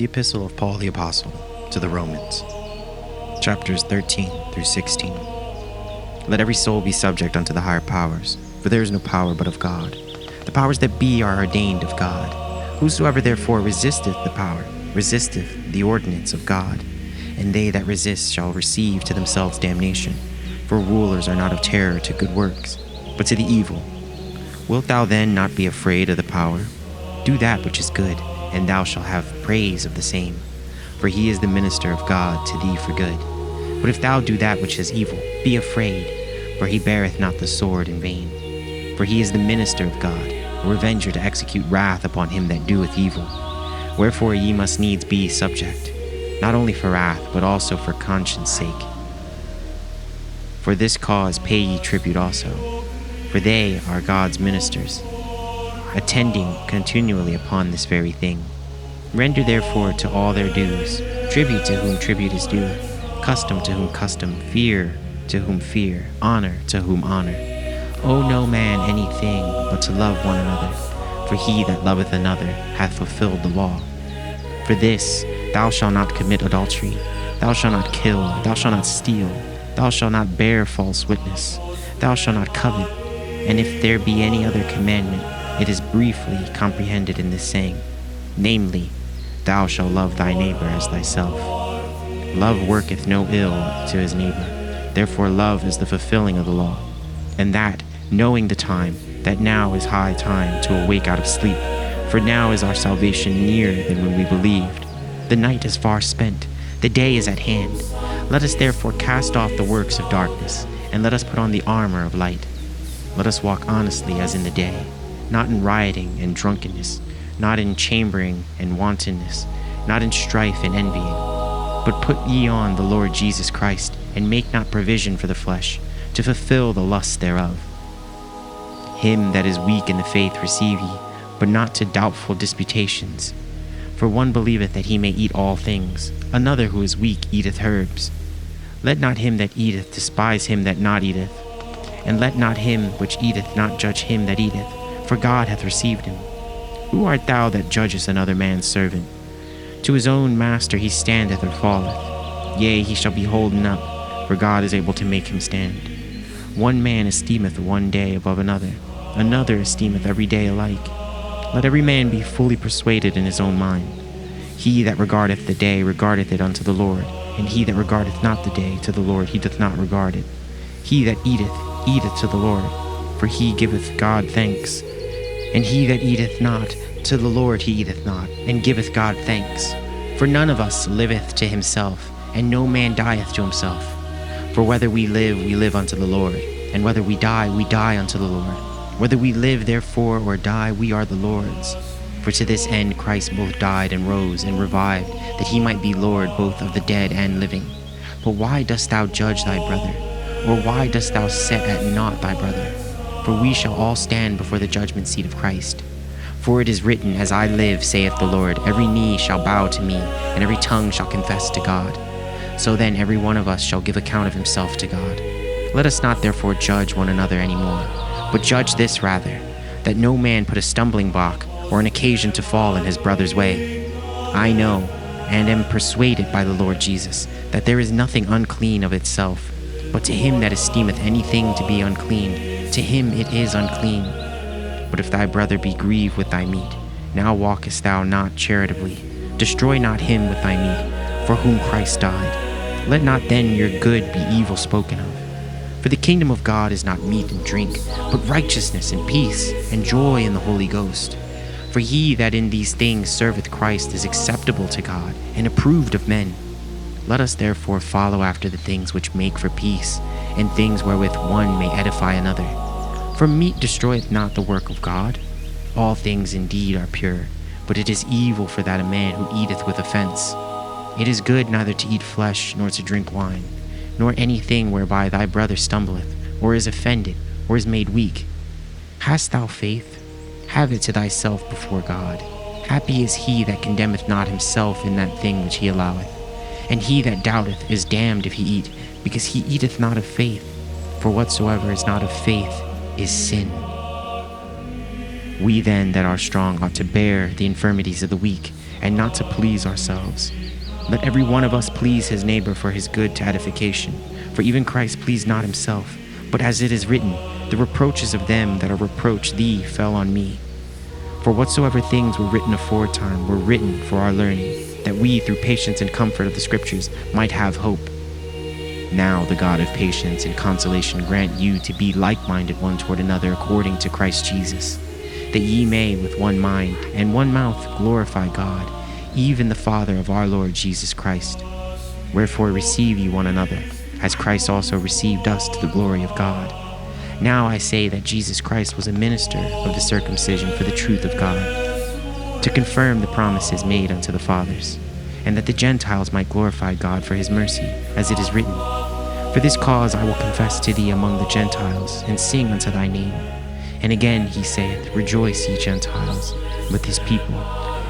The Epistle of Paul the Apostle to the Romans, chapters 13 through 16. Let every soul be subject unto the higher powers, for there is no power but of God. The powers that be are ordained of God. Whosoever therefore resisteth the power, resisteth the ordinance of God. And they that resist shall receive to themselves damnation. For rulers are not of terror to good works, but to the evil. Wilt thou then not be afraid of the power? Do that which is good, and thou shalt have praise of the same. For he is the minister of God to thee for good. But if thou do that which is evil, be afraid, for he beareth not the sword in vain. For he is the minister of God, a revenger to execute wrath upon him that doeth evil. Wherefore ye must needs be subject, not only for wrath, but also for conscience sake. For this cause pay ye tribute also, for they are God's ministers, attending continually upon this very thing. Render therefore to all their dues, tribute to whom tribute is due, custom to whom custom, fear to whom fear, honor to whom honor. Owe no man anything but to love one another, for he that loveth another hath fulfilled the law. For this, thou shalt not commit adultery, thou shalt not kill, thou shalt not steal, thou shalt not bear false witness, thou shalt not covet. And if there be any other commandment, it is briefly comprehended in this saying, namely, thou shalt love thy neighbor as thyself. Love worketh no ill to his neighbor. Therefore love is the fulfilling of the law. And that, knowing the time, that now is high time to awake out of sleep. For now is our salvation nearer than when we believed. The night is far spent, the day is at hand. Let us therefore cast off the works of darkness, and let us put on the armor of light. Let us walk honestly as in the day, not in rioting and drunkenness, not in chambering and wantonness, not in strife and envying. But put ye on the Lord Jesus Christ, and make not provision for the flesh, to fulfill the lusts thereof. Him that is weak in the faith receive ye, but not to doubtful disputations. For one believeth that he may eat all things, another who is weak eateth herbs. Let not him that eateth despise him that not eateth, and let not him which eateth not judge him that eateth, for God hath received him. Who art thou that judgest another man's servant? To his own master he standeth or falleth. Yea, he shall be holden up, for God is able to make him stand. One man esteemeth one day above another, another esteemeth every day alike. Let every man be fully persuaded in his own mind. He that regardeth the day regardeth it unto the Lord, and he that regardeth not the day to the Lord he doth not regard it. He that eateth, eateth to the Lord, for he giveth God thanks. And he that eateth not, to the Lord he eateth not, and giveth God thanks. For none of us liveth to himself, and no man dieth to himself. For whether we live unto the Lord, and whether we die unto the Lord. Whether we live therefore or die, we are the Lord's. For to this end Christ both died and rose and revived, that he might be Lord both of the dead and living. But why dost thou judge thy brother? Or why dost thou set at naught thy brother? For we shall all stand before the judgment seat of Christ. For it is written, As I live, saith the Lord, every knee shall bow to me, and every tongue shall confess to God. So then every one of us shall give account of himself to God. Let us not therefore judge one another any more, but judge this rather, that no man put a stumbling block or an occasion to fall in his brother's way. I know, and am persuaded by the Lord Jesus, that there is nothing unclean of itself, but to him that esteemeth anything to be unclean, to him it is unclean. But if thy brother be grieved with thy meat, now walkest thou not charitably. Destroy not him with thy meat, for whom Christ died. Let not then your good be evil spoken of. For the kingdom of God is not meat and drink, but righteousness and peace and joy in the Holy Ghost. For he that in these things serveth Christ is acceptable to God and approved of men. Let us therefore follow after the things which make for peace, and things wherewith one may edify another. For meat destroyeth not the work of God. All things indeed are pure, but it is evil for that a man who eateth with offense. It is good neither to eat flesh, nor to drink wine, nor anything whereby thy brother stumbleth, or is offended, or is made weak. Hast thou faith? Have it to thyself before God. Happy is he that condemneth not himself in that thing which he alloweth. And he that doubteth is damned if he eat, because he eateth not of faith. For whatsoever is not of faith is sin. We then that are strong ought to bear the infirmities of the weak, and not to please ourselves. Let every one of us please his neighbor for his good to edification. For even Christ pleased not himself, but as it is written, the reproaches of them that are reproached thee fell on me. For whatsoever things were written aforetime were written for our learning, that we through patience and comfort of the Scriptures might have hope. Now the God of patience and consolation grant you to be like-minded one toward another according to Christ Jesus, that ye may with one mind and one mouth glorify God, even the Father of our Lord Jesus Christ. Wherefore receive ye one another, as Christ also received us to the glory of God. Now I say that Jesus Christ was a minister of the circumcision for the truth of God, to confirm the promises made unto the fathers, and that the Gentiles might glorify God for his mercy, as it is written, For this cause I will confess to thee among the Gentiles, and sing unto thy name. And again he saith, Rejoice, ye Gentiles, with his people.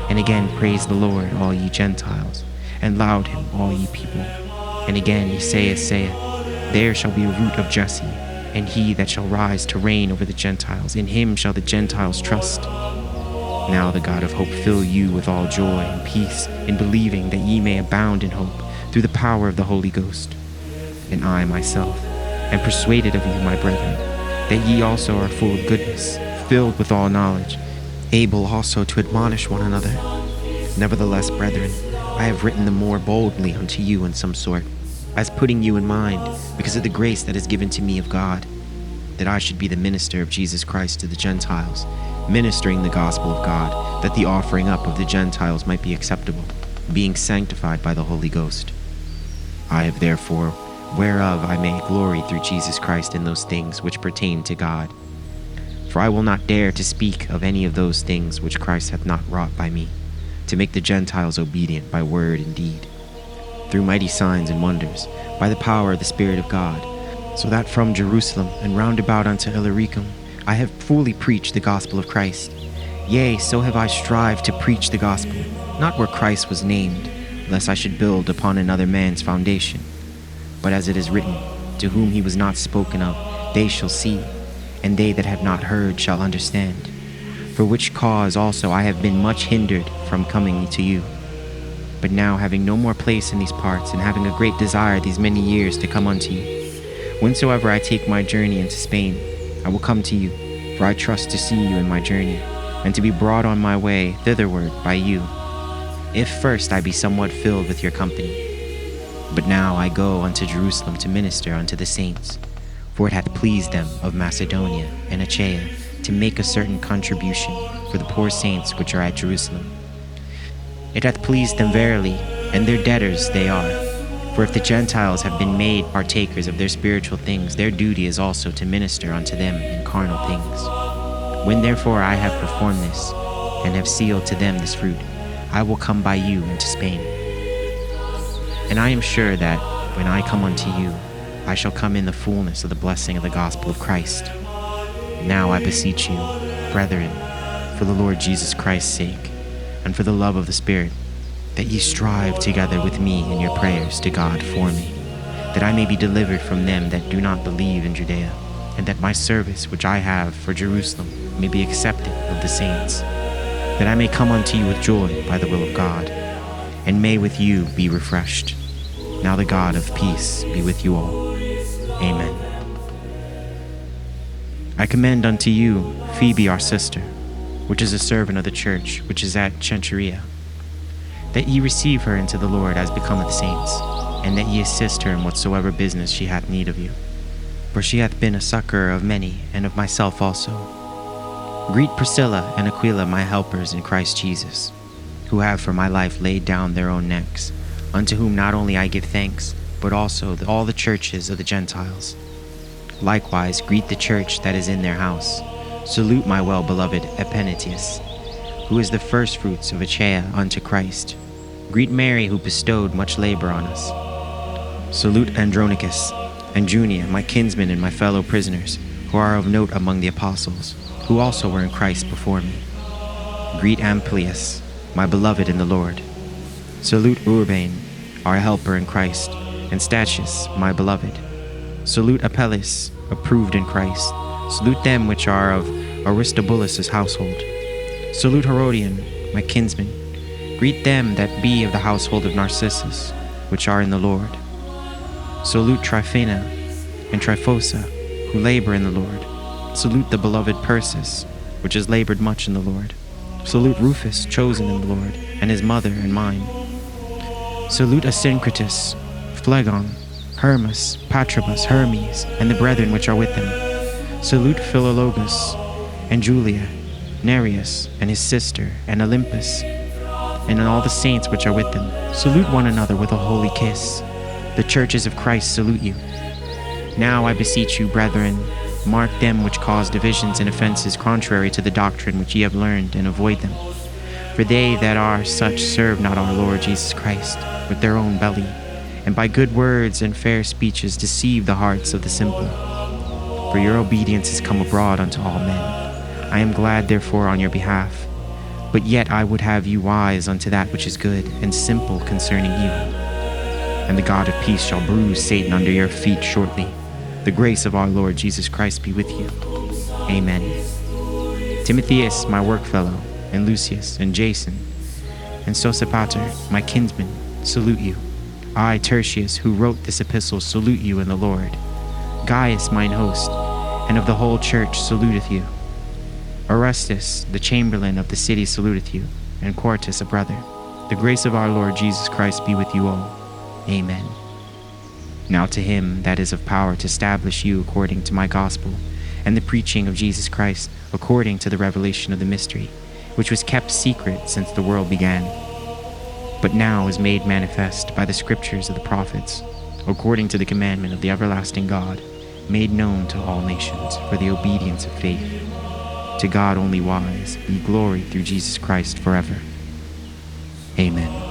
And again praise the Lord, all ye Gentiles, and laud him, all ye people. And again he saith, There shall be a root of Jesse, and he that shall rise to reign over the Gentiles, in him shall the Gentiles trust. Now the God of hope fill you with all joy and peace in believing, that ye may abound in hope through the power of the Holy Ghost. And I myself am persuaded of you, my brethren, that ye also are full of goodness, filled with all knowledge, able also to admonish one another. Nevertheless, brethren, I have written the more boldly unto you in some sort, as putting you in mind, because of the grace that is given to me of God, that I should be the minister of Jesus Christ to the Gentiles, ministering the gospel of God, that the offering up of the Gentiles might be acceptable, being sanctified by the Holy Ghost. I have therefore, whereof I may glory through Jesus Christ in those things which pertain to God. For I will not dare to speak of any of those things which Christ hath not wrought by me, to make the Gentiles obedient by word and deed, through mighty signs and wonders, by the power of the Spirit of God, so that from Jerusalem and round about unto Illyricum I have fully preached the gospel of Christ. Yea, so have I strived to preach the gospel, not where Christ was named, lest I should build upon another man's foundation. But as it is written, To whom he was not spoken of, they shall see, and they that have not heard shall understand. For which cause also I have been much hindered from coming to you. But now, having no more place in these parts, and having a great desire these many years to come unto you, whensoever I take my journey into Spain, I will come to you, for I trust to see you in my journey, and to be brought on my way thitherward by you, if first I be somewhat filled with your company. But now I go unto Jerusalem to minister unto the saints, for it hath pleased them of Macedonia and Achaia to make a certain contribution for the poor saints which are at Jerusalem. It hath pleased them verily, and their debtors they are. For if the Gentiles have been made partakers of their spiritual things, their duty is also to minister unto them in carnal things. When therefore I have performed this, and have sealed to them this fruit, I will come by you into Spain. And I am sure that, when I come unto you, I shall come in the fullness of the blessing of the gospel of Christ. Now I beseech you, brethren, for the Lord Jesus Christ's sake, and for the love of the Spirit, that ye strive together with me in your prayers to God for me, that I may be delivered from them that do not believe in Judea, and that my service which I have for Jerusalem may be accepted of the saints, that I may come unto you with joy by the will of God, and may with you be refreshed. Now the God of peace be with you all. Amen. I commend unto you Phoebe our sister, which is a servant of the church which is at Cenchrea, that ye receive her into the Lord as becometh saints, and that ye assist her in whatsoever business she hath need of you. For she hath been a succour of many, and of myself also. Greet Priscilla and Aquila, my helpers in Christ Jesus, who have for my life laid down their own necks, unto whom not only I give thanks, but also all the churches of the Gentiles. Likewise greet the church that is in their house. Salute my well-beloved Epanetus, who is the firstfruits of Achaia unto Christ. Greet Mary, who bestowed much labor on us. Salute Andronicus and Junia, my kinsmen and my fellow prisoners, who are of note among the apostles, who also were in Christ before me. Greet Amplias, my beloved in the Lord. Salute Urbain, our helper in Christ, and Stachys, my beloved. Salute Apelles, approved in Christ. Salute them which are of Aristobulus' household. Salute Herodion, my kinsman. Greet them that be of the household of Narcissus, which are in the Lord. Salute Tryphena and Tryphosa, who labor in the Lord. Salute the beloved Persis, which has labored much in the Lord. Salute Rufus, chosen in the Lord, and his mother and mine. Salute Asyncritus, Phlegon, Hermas, Patrobus, Hermes, and the brethren which are with them. Salute Philologus, and Julia, Nereus, and his sister, and Olympus, and all the saints which are with them. Salute one another with a holy kiss. The churches of Christ salute you. Now I beseech you, brethren, mark them which cause divisions and offenses contrary to the doctrine which ye have learned, and avoid them. For they that are such serve not our Lord Jesus Christ, with their own belly, and by good words and fair speeches deceive the hearts of the simple. For your obedience is come abroad unto all men. I am glad therefore on your behalf. But yet I would have you wise unto that which is good, and simple concerning evil. And the God of peace shall bruise Satan under your feet shortly. The grace of our Lord Jesus Christ be with you. Amen. Timotheus, my workfellow, and Lucius, and Jason, and Sosipater, my kinsman, salute you. I, Tertius, who wrote this epistle, salute you in the Lord. Gaius, mine host, and of the whole church, saluteth you. Orestes, the chamberlain of the city, saluteth you, and Quartus, a brother. The grace of our Lord Jesus Christ be with you all. Amen. Now to him that is of power to establish you according to my gospel, and the preaching of Jesus Christ, according to the revelation of the mystery, which was kept secret since the world began, but now is made manifest by the scriptures of the prophets, according to the commandment of the everlasting God, made known to all nations for the obedience of faith. To God only wise be glory through Jesus Christ forever. Amen.